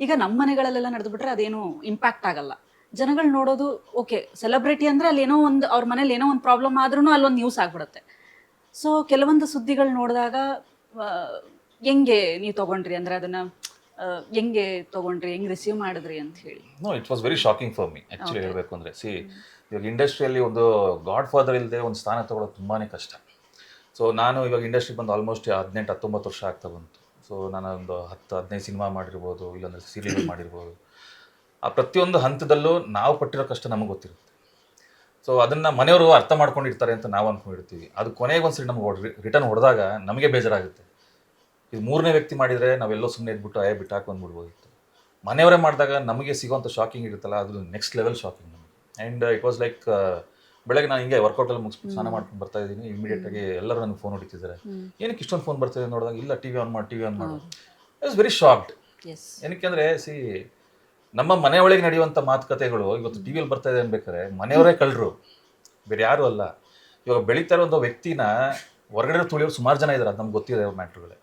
ಈಗ ನಮ್ಮ ಮನೆಗಳಲ್ಲೆಲ್ಲ ನಡೆದು ಬಿಟ್ರೆ ಅದೇನು ಇಂಪ್ಯಾಕ್ಟ್ ಆಗಲ್ಲ. ಜನಗಳು ನೋಡೋದು ಓಕೆ ಸೆಲೆಬ್ರಿಟಿ ಅಂದ್ರೆ ಅಲ್ಲಿ ಏನೋ ಒಂದು ಅವ್ರ ಮನೇಲಿ ಏನೋ ಒಂದು ಪ್ರಾಬ್ಲಮ್ ಆದ್ರೂ ಅಲ್ಲೊಂದು ನ್ಯೂಸ್ ಆಗ್ಬಿಡುತ್ತೆ. ಸೊ ಕೆಲವೊಂದು ಸುದ್ದಿಗಳು ನೋಡಿದಾಗ ಹೆಂಗೆ ನೀವು ತಗೊಂಡ್ರಿ ಅಂದ್ರೆ ಅದನ್ನ ಹೆಂಗೆ ತಗೊಂಡ್ರಿ, ಹೆಂಗ್ ರಿಸೀವ್ ಮಾಡಿದ್ರಿ ಅಂತ ಹೇಳಿ? No, it was very shocking for me actually ಹೇಳಬೇಕು ಅಂದರೆ. ಇವಾಗ ಇಂಡಸ್ಟ್ರಿಯಲ್ಲಿ ಒಂದು ಗಾಡ್ ಫಾದರ್ ಇಲ್ಲದೆ ಒಂದು ಸ್ಥಾನ ತೊಗೊಳೋದು ತುಂಬಾ ಕಷ್ಟ. ಸೊ ನಾನು ಇವಾಗ ಇಂಡಸ್ಟ್ರಿಗೆ ಬಂದು ಆಲ್ಮೋಸ್ಟ್ 18-19 ವರ್ಷ ಆಗ್ತಾ ಬಂತು. ಸೊ ನಾನು ಒಂದು 10-15 ಸಿನಿಮಾ ಮಾಡಿರ್ಬೋದು, ಇಲ್ಲಾಂದರೆ ಸೀರಿಯಲ್ ಮಾಡಿರ್ಬೋದು. ಆ ಪ್ರತಿಯೊಂದು ಹಂತದಲ್ಲೂ ನಾವು ಪಟ್ಟಿರೋ ಕಷ್ಟ ನಮಗೆ ಗೊತ್ತಿರುತ್ತೆ. ಸೊ ಅದನ್ನು ಮನೆಯವರು ಅರ್ಥ ಮಾಡ್ಕೊಂಡಿರ್ತಾರೆ ಅಂತ ನಾವು ಅಂದ್ಕೊಂಡಿರ್ತೀವಿ. ಅದು ಕೊನೆಗೆ ಒಂದ್ಸರಿ ನಮಗೆ ರಿಟರ್ನ್ ಹೊಡೆದಾಗ ನಮಗೆ ಬೇಜಾರಾಗುತ್ತೆ. ಇದು ಮೂರನೇ ವ್ಯಕ್ತಿ ಮಾಡಿದರೆ ನಾವೆಲ್ಲೋ ಸುಮ್ಮನೆ ಇದ್ಬಿಟ್ಟು ಬಿಟ್ಟು ಹಾಕಿ ಬಂದ್ಬಿಡ್ಬೋದಿತ್ತು. ಮನೆಯವರೇ ಮಾಡಿದಾಗ ನಮಗೆ ಸಿಗೋಂಥ ಶಾಕಿಂಗ್ ಇರುತ್ತಲ್ಲ, ಅದು ನೆಕ್ಸ್ಟ್ ಲೆವೆಲ್ ಶಾಕಿಂಗ್ ನಮಗೆ. ಆ್ಯಂಡ್ ಇಟ್ ವಾಸ್ ಲೈಕ್ ಬೆಳಗ್ಗೆ ನಾನು ಹಿಂಗೆ ವರ್ಕೌಟಲ್ಲಿ ಮುಗಿಸ್ಬಿಟ್ಟು ಸ್ನಾನ ಮಾಡ್ಕೊಂಡು ಬರ್ತಾ ಇದ್ದೀನಿ, ಇಮಿಡಿಯೇಟಾಗಿ ಎಲ್ಲರೂ ನನಗೆ ಫೋನ್ ಹೊಡಿತಿದ್ದಾರೆ. ಏನಕ್ಕೆ ಇಷ್ಟೊಂದು ಫೋನ್ ಬರ್ತಾಯಿದೆ ನೋಡಿದಾಗ, ಇಲ್ಲ ಟಿ ವಿ ಆನ್ ಮಾಡಿ ಐ ವಾಸ್ ವೆರಿ ಶಾಕ್ಡ್. ಏನಕ್ಕೆ ಅಂದರೆ ನಮ್ಮ ಮನೆ ಒಳಗೆ ನಡೆಯುವಂಥ ಮಾತುಕತೆಗಳು ಇವತ್ತು ಟಿ ವಿಯಲ್ಲಿ ಬರ್ತಾ ಇದೆ ಅನ್ಬೇಕಾದ್ರೆ ಮನೆಯವರೇ ಕಳ್ಳರು, ಬೇರೆ ಯಾರೂ ಅಲ್ಲ. ಇವಾಗ ಬೆಳೀತಾ ಇರೋಂಥ ವ್ಯಕ್ತಿನ ಹೊರಗಡೆ ತುಳಿಯೋರು ಸುಮಾರು ಜನ ಇದ್ದಾರೆ, ಅದು ನಮ್ಗೆ ಗೊತ್ತಿದೆ ಮ್ಯಾಟ್ರುಗಳೇ.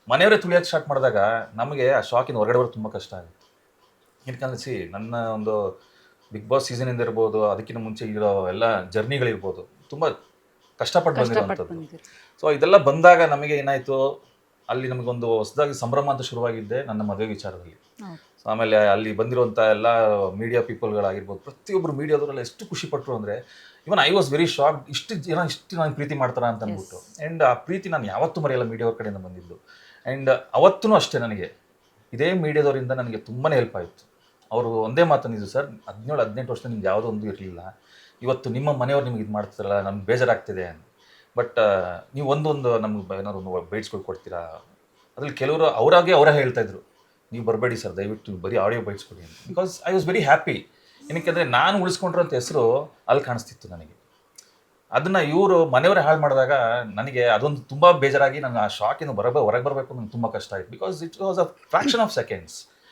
ಮನೆಯವರೇ ತುಳಿಯೋಕ್ಕೆ ಸ್ಟಾರ್ಟ್ ಮಾಡಿದಾಗ ನಮಗೆ ಆ ಶಾಕಿನ ಹೊರಗಡೆ ಬರೋದು ತುಂಬ ಕಷ್ಟ ಆಗುತ್ತೆ. ಏನಕ್ಕಂದ್ರೆ ನನ್ನ ಒಂದು ಬಿಗ್ ಬಾಸ್ ಸೀಸನಿಂದ ಇರ್ಬೋದು, ಅದಕ್ಕಿಂತ ಮುಂಚೆ ಇರೋ ಎಲ್ಲ ಜರ್ನಿಗಳಿರ್ಬೋದು, ತುಂಬ ಕಷ್ಟಪಟ್ಟು ಬಂದಿರೋವಂಥದ್ದು. ಸೊ ಇದೆಲ್ಲ ಬಂದಾಗ ನಮಗೆ ಏನಾಯಿತು, ಅಲ್ಲಿ ನಮಗೊಂದು ಹೊಸದಾಗಿ ಸಂಭ್ರಮ ಅಂತ ಶುರುವಾಗಿದ್ದೆ ನನ್ನ ಮದುವೆ ವಿಚಾರದಲ್ಲಿ. ಸೊ ಆಮೇಲೆ ಅಲ್ಲಿ ಬಂದಿರುವಂಥ ಎಲ್ಲ ಮೀಡಿಯಾ ಪೀಪಲ್ಗಳಾಗಿರ್ಬೋದು, ಪ್ರತಿಯೊಬ್ಬರು ಮೀಡಿಯಾದವರೆಲ್ಲ ಎಷ್ಟು ಖುಷಿಪಟ್ಟರು ಅಂದರೆ, even I was very shocked. ಇಷ್ಟು ನಾನು ಪ್ರೀತಿ ಮಾಡ್ತಾರ ಅಂತ ಅಂದ್ಬಿಟ್ಟು. ಆ್ಯಂಡ್ ಆ ಪ್ರೀತಿ ನಾನು ಯಾವತ್ತೂ ಮರೆಯಲ್ಲ, ಮೀಡಿಯಾವ್ರ ಕಡೆಯಿಂದ ಬಂದಿದ್ದು. ಆ್ಯಂಡ್ ಅವತ್ತೂ ಅಷ್ಟೇ ನನಗೆ ಇದೇ ಮೀಡಿಯಾದವರಿಂದ ನನಗೆ ತುಂಬಾ ಹೆಲ್ಪ್ ಆಯಿತು. ಅವರು ಒಂದೇ ಮಾತಂದಿದ್ದು, ಸರ್ 17-18 ವರ್ಷದಿಂದ ನಿಮ್ಗೆ ಯಾವುದೋ ಒಂದು ಇರಲಿಲ್ಲ, ಇವತ್ತು ನಿಮ್ಮ ಮನೆಯವ್ರು ನಿಮ್ಗೆ ಇದು ಮಾಡ್ತಾರಲ್ಲ ನಮ್ಗೆ ಬೇಜಾರಾಗ್ತಿದೆ ಅಂತ. ಬಟ್ ನೀವು ಒಂದೊಂದು ನಮ್ಗೆ ಏನಾದ್ರು ಒಂದು ಬೈಟ್ಸ್ಗಳು ಕೊಡ್ತೀರಾ? ಅದ್ರಲ್ಲಿ ಕೆಲವರು ಅವರೇ ಹೇಳ್ತಾಯಿದ್ರು, ನೀವು ಬರಬೇಡಿ ಸರ್, ದಯವಿಟ್ಟು ನೀವು ಬರೀ ಆಡಿಯೋ ಬೈಟ್ಸ್ ಕೊಡಿ ಅಂತ. Because I was very happy. ಏನಕ್ಕೆಂದರೆ ನಾನು ಉಳಿಸ್ಕೊಂಡಿರೋಂಥ ಹೆಸರು ಅಲ್ಲಿ ಕಾಣಿಸ್ತಿತ್ತು ನನಗೆ. ಅದನ್ನು ಇವರು ಮನೆಯವರೇ ಹಾಳು ಮಾಡಿದಾಗ ನನಗೆ ಅದೊಂದು ತುಂಬ ಬೇಜಾರಾಗಿ, ನನಗೆ ಆ ಶಾಕಿಂದ ಹೊರಗೆ ಬರಬೇಕು ನನಗೆ ತುಂಬ ಕಷ್ಟ ಆಯಿತು. Because it was a fraction of seconds.